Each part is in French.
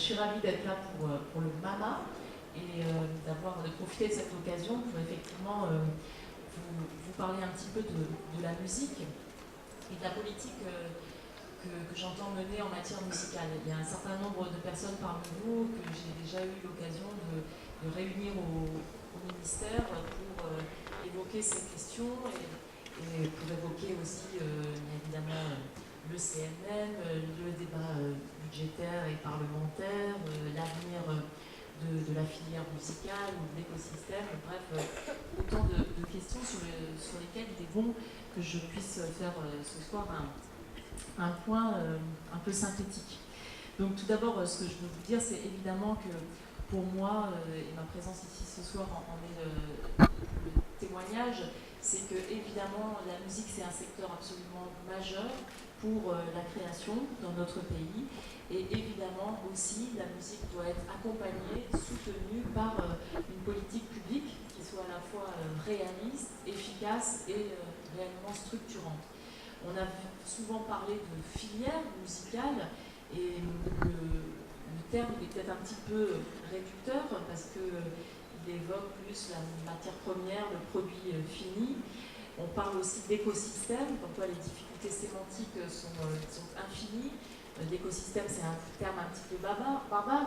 suis ravie d'être là pour le MAMA et de profiter de cette occasion pour effectivement vous parler un petit peu de la musique et de la politique que j'entends mener en matière musicale. Il y a un certain nombre de personnes parmi vous que j'ai déjà eu l'occasion de réunir au ministère pour évoquer ces questions et pour évoquer aussi évidemment le CNM, le débat budgétaire et parlementaire, l'avenir de la filière musicale ou de l'écosystème, bref, autant de questions sur lesquelles il est bon que je puisse faire ce soir un point un peu synthétique. Donc tout d'abord, ce que je veux vous dire, c'est évidemment que pour moi, et ma présence ici ce soir en est le témoignage, c'est que évidemment la musique c'est un secteur absolument majeur pour la création dans notre pays, et évidemment aussi la musique doit être accompagnée, soutenue par une politique publique qui soit à la fois réaliste, efficace et réellement structurante. On a souvent parlé de filière musicale et le terme est peut-être un petit peu réducteur parce qu'il évoque plus la matière première, le produit fini. On parle aussi d'écosystème, comme quoi les difficultés sémantiques sont infinies. L'écosystème, c'est un terme un petit peu barbare,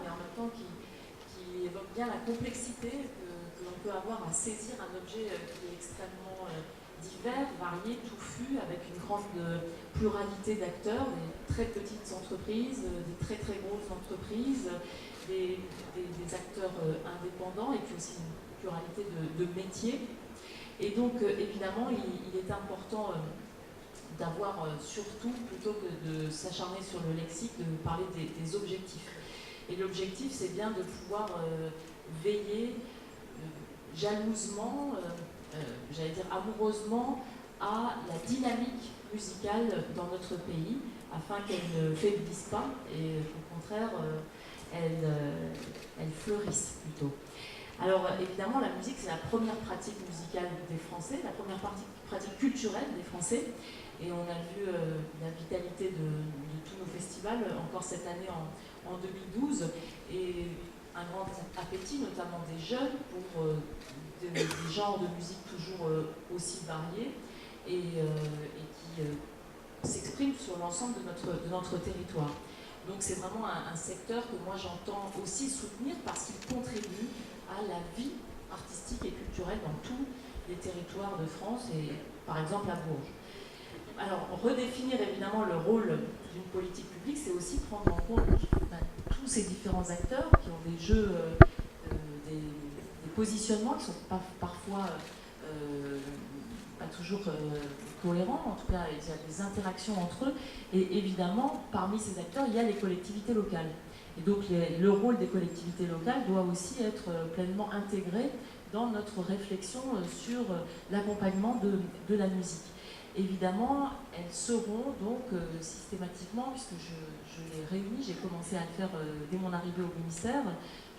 mais en même temps qui évoque bien la complexité que l'on peut avoir à saisir un objet qui est extrêmement divers, variés, touffus, avec une grande pluralité d'acteurs, des très petites entreprises, des très très grosses entreprises, des acteurs indépendants et puis aussi une pluralité de métiers. Et donc évidemment, il est important d'avoir surtout, plutôt que de s'acharner sur le lexique, de parler des objectifs. Et l'objectif, c'est bien de pouvoir veiller jalousement, j'allais dire amoureusement, à la dynamique musicale dans notre pays, afin qu'elle ne faiblisse pas et qu'au contraire, elle fleurisse plutôt. Alors évidemment, la musique, c'est la première pratique musicale des Français, la première pratique culturelle des Français, et on a vu la vitalité de tous nos festivals encore cette année en 2012, et un grand appétit, notamment des jeunes, pour des genres de musique toujours aussi variés et qui s'expriment sur l'ensemble de notre territoire. Donc c'est vraiment un secteur que moi j'entends aussi soutenir parce qu'il contribue à la vie artistique et culturelle dans tous les territoires de France et par exemple à Bourges. Alors redéfinir évidemment le rôle d'une politique publique, c'est aussi prendre en compte tous ces différents acteurs qui ont des jeux, des positionnements qui ne sont parfois pas toujours cohérents, en tout cas il y a des interactions entre eux, et évidemment parmi ces acteurs il y a les collectivités locales. Et donc le rôle des collectivités locales doit aussi être pleinement intégré dans notre réflexion sur l'accompagnement de la musique. Évidemment, elles seront donc systématiquement, puisque je les réunis, j'ai commencé à le faire dès mon arrivée au ministère,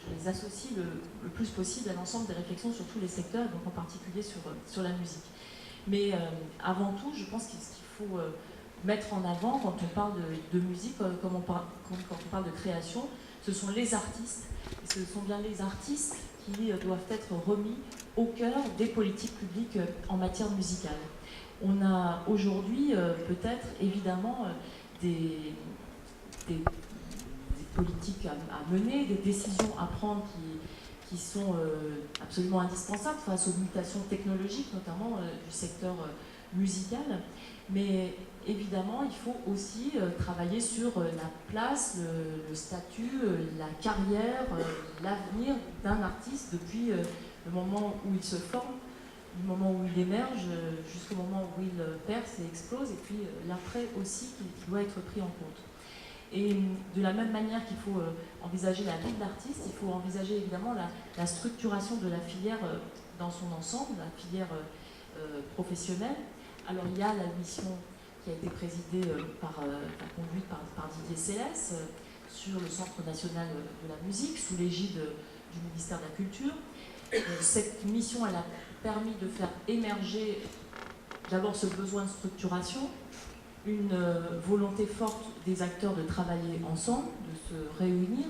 je les associe le plus possible à l'ensemble des réflexions sur tous les secteurs, donc en particulier sur la musique. Mais avant tout, je pense qu'il faut mettre en avant, quand on parle de musique, quand on parle de création, ce sont les artistes, et ce sont bien les artistes qui doivent être remis au cœur des politiques publiques en matière musicale. On a aujourd'hui peut-être évidemment des politiques à mener, des décisions à prendre qui sont absolument indispensables face aux mutations technologiques, notamment du secteur musical. Mais évidemment, il faut aussi travailler sur la place, le statut, la carrière, l'avenir d'un artiste depuis le moment où il se forme, du moment où il émerge jusqu'au moment où il perce et explose, et puis l'après aussi qui doit être pris en compte. Et de la même manière qu'il faut envisager la vie de l'artiste, il faut envisager évidemment la structuration de la filière dans son ensemble, la filière professionnelle. Alors il y a la mission qui a été présidée conduite par Didier Célès sur le Centre national de la musique, sous l'égide du ministère de la Culture. Cette mission, elle a permis de faire émerger d'abord ce besoin de structuration, une volonté forte des acteurs de travailler ensemble, de se réunir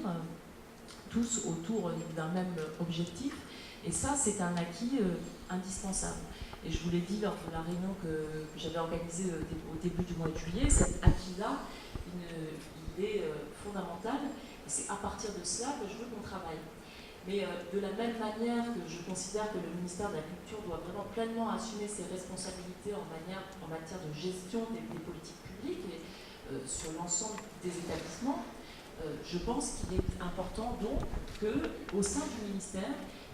tous autour d'un même objectif. Et ça, c'est un acquis indispensable. Et je vous l'ai dit lors de la réunion que j'avais organisée au début du mois de juillet, cet acquis-là, il est fondamental. Et c'est à partir de cela que je veux qu'on travaille. Mais de la même manière que je considère que le ministère de la Culture doit vraiment pleinement assumer ses responsabilités en matière de gestion des politiques publiques et sur l'ensemble des établissements, je pense qu'il est important donc qu'au sein du ministère,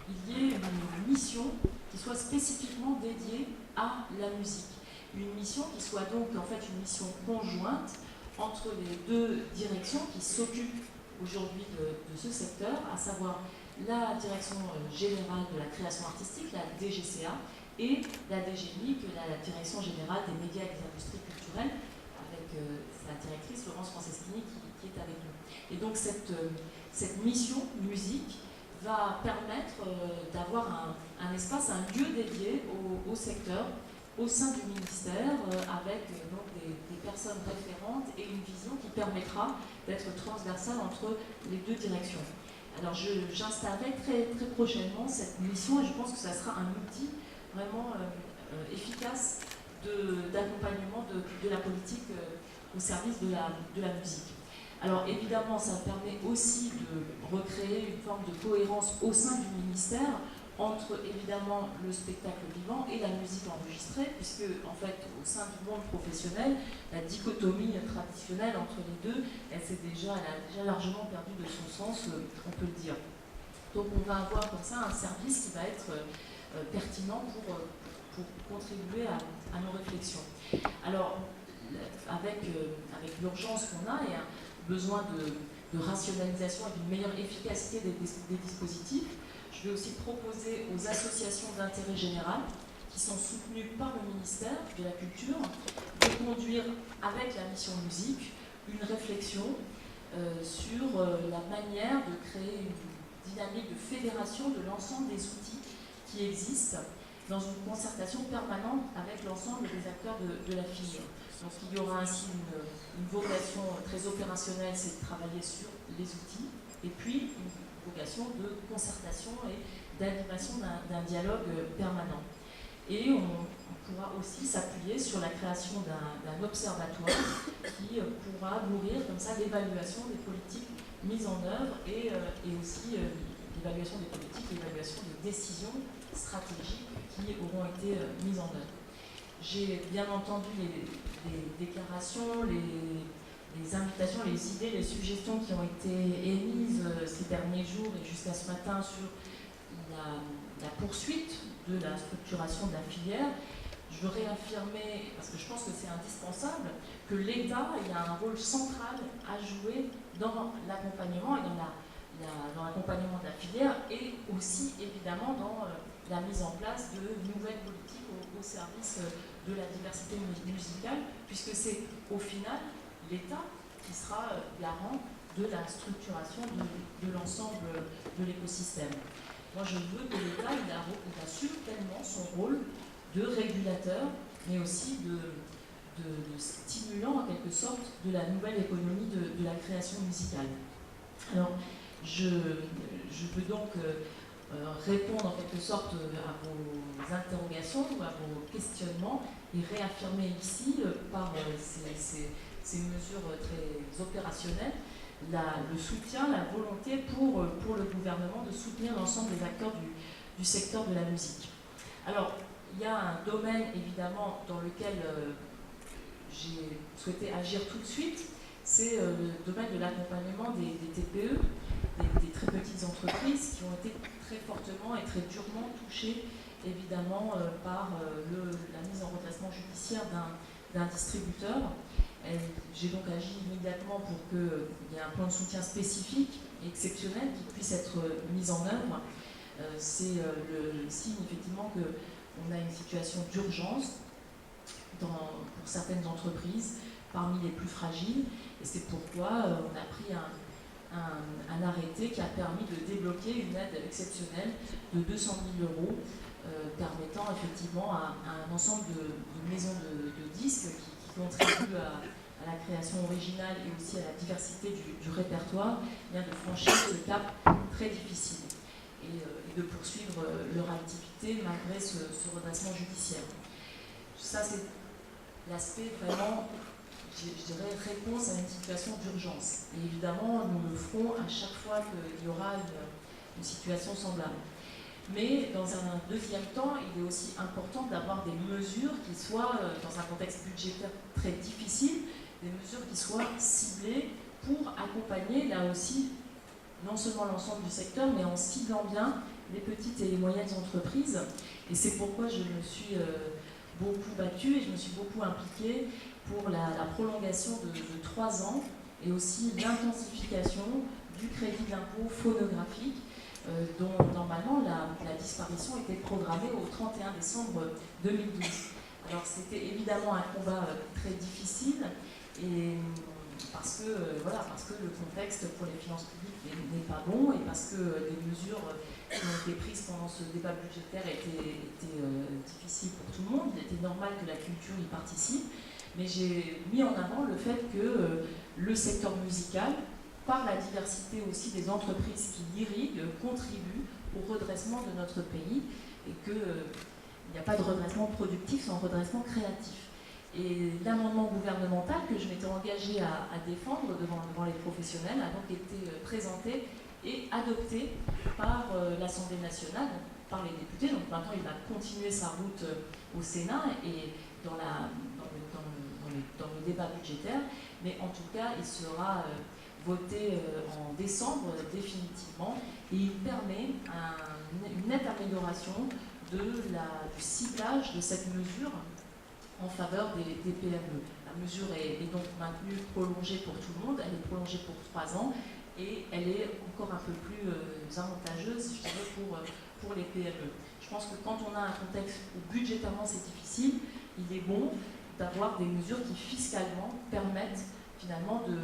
il y ait une mission qui soit spécifiquement dédiée à la musique. Une mission qui soit donc en fait une mission conjointe entre les deux directions qui s'occupent aujourd'hui de ce secteur, à savoir la Direction Générale de la Création Artistique, la DGCA, et la DGMIC, la Direction Générale des Médias et des Industries Culturelles, avec sa directrice Laurence Franceschini qui est avec nous. Et donc cette mission musique va permettre d'avoir un espace, un lieu dédié au secteur, au sein du ministère, avec donc des personnes référentes et une vision qui permettra d'être transversale entre les deux directions. Alors j'installerai très, très prochainement cette mission et je pense que ça sera un outil vraiment efficace d'accompagnement de la politique au service de la musique. Alors évidemment, ça permet aussi de recréer une forme de cohérence au sein du ministère entre évidemment le spectacle vivant et la musique enregistrée, puisque en fait au sein du monde professionnel, la dichotomie traditionnelle entre les deux, elle a déjà largement perdu de son sens, on peut le dire. Donc on va avoir comme ça un service qui va être pertinent pour contribuer à nos réflexions. Alors avec l'urgence qu'on a et un besoin de rationalisation et d'une meilleure efficacité des dispositifs, je vais aussi proposer aux associations d'intérêt général qui sont soutenues par le ministère de la Culture de conduire avec la mission musique une réflexion sur la manière de créer une dynamique de fédération de l'ensemble des outils qui existent dans une concertation permanente avec l'ensemble des acteurs de la filière. Donc il y aura ainsi une vocation très opérationnelle, c'est de travailler sur les outils, et puis une vocation de concertation et d'animation d'un dialogue permanent. Et on pourra aussi s'appuyer sur la création d'un observatoire qui pourra nourrir comme ça l'évaluation des politiques mises en œuvre et aussi l'évaluation des politiques, l'évaluation des décisions stratégiques qui auront été mises en œuvre. J'ai bien entendu les déclarations, les invitations, les idées, les suggestions qui ont été émises ces derniers jours et jusqu'à ce matin sur la poursuite de la structuration de la filière. Je veux réaffirmer, parce que je pense que c'est indispensable, que l'État a un rôle central à jouer dans l'accompagnement et dans l'accompagnement de la filière et aussi évidemment dans la mise en place de nouvelles politiques au service de la diversité musicale, puisque c'est au final l'État qui sera garant de la structuration de l'ensemble de l'écosystème. Moi, je veux que l'État assure pleinement son rôle de régulateur, mais aussi de stimulant en quelque sorte de la nouvelle économie de la création musicale. Alors, je veux donc répondre en quelque sorte à vos interrogations ou à vos questionnements et réaffirmer ici par ces mesures très opérationnelles le soutien, la volonté pour le gouvernement de soutenir l'ensemble des acteurs du secteur de la musique. Alors, il y a un domaine évidemment dans lequel j'ai souhaité agir tout de suite, c'est le domaine de l'accompagnement des TPE, des très petites entreprises qui ont été très fortement et très durement touchées évidemment par la mise en redressement judiciaire d'un distributeur. J'ai donc agi immédiatement pour qu'il y ait un plan de soutien spécifique et exceptionnel qui puisse être mis en œuvre. C'est le signe effectivement qu'on a une situation d'urgence pour certaines entreprises parmi les plus fragiles, et c'est pourquoi on a pris un arrêté qui a permis de débloquer une aide exceptionnelle de 200 000 € permettant effectivement à un ensemble de maisons de disques qui contribuent à la création originale et aussi à la diversité du répertoire, bien de franchir ce cap très difficile et de poursuivre leur activité malgré ce redressement judiciaire. Ça, c'est l'aspect vraiment, je dirais, réponse à une situation d'urgence. Et évidemment, nous le ferons à chaque fois qu'il y aura une situation semblable. Mais dans un deuxième temps, il est aussi important d'avoir des mesures qui soient, dans un contexte budgétaire très difficile, des mesures qui soient ciblées pour accompagner là aussi non seulement l'ensemble du secteur, mais en ciblant bien les petites et les moyennes entreprises. Et c'est pourquoi je me suis beaucoup battue et je me suis beaucoup impliquée pour la prolongation de 3 ans et aussi l'intensification du crédit d'impôt phonographique dont normalement la disparition était programmée au 31 décembre 2012. Alors c'était évidemment un combat très difficile et parce que le contexte pour les finances publiques n'est pas bon et parce que les mesures qui ont été prises pendant ce débat budgétaire étaient difficiles pour tout le monde. Il était normal que la culture y participe, mais j'ai mis en avant le fait que le secteur musical, par la diversité aussi des entreprises qui l'irriguent, contribue au redressement de notre pays et qu'il n'y a pas de redressement productif sans redressement créatif. Et l'amendement gouvernemental que je m'étais engagée à défendre devant les professionnels a donc été présenté et adopté par l'Assemblée nationale, par les députés. Donc maintenant, il va continuer sa route au Sénat et dans le débat budgétaire. Mais en tout cas, il sera voté en décembre définitivement et il permet une nette amélioration du ciblage de cette mesure en faveur des PME. La mesure est donc maintenue, prolongée pour tout le monde, elle est prolongée pour 3 ans et elle est encore un peu plus avantageuse, je dirais, pour les PME. Je pense que quand on a un contexte où budgétairement c'est difficile, il est bon d'avoir des mesures qui fiscalement permettent finalement de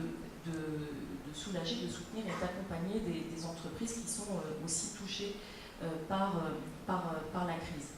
soulager, de soutenir et d'accompagner des entreprises qui sont aussi touchées par la crise.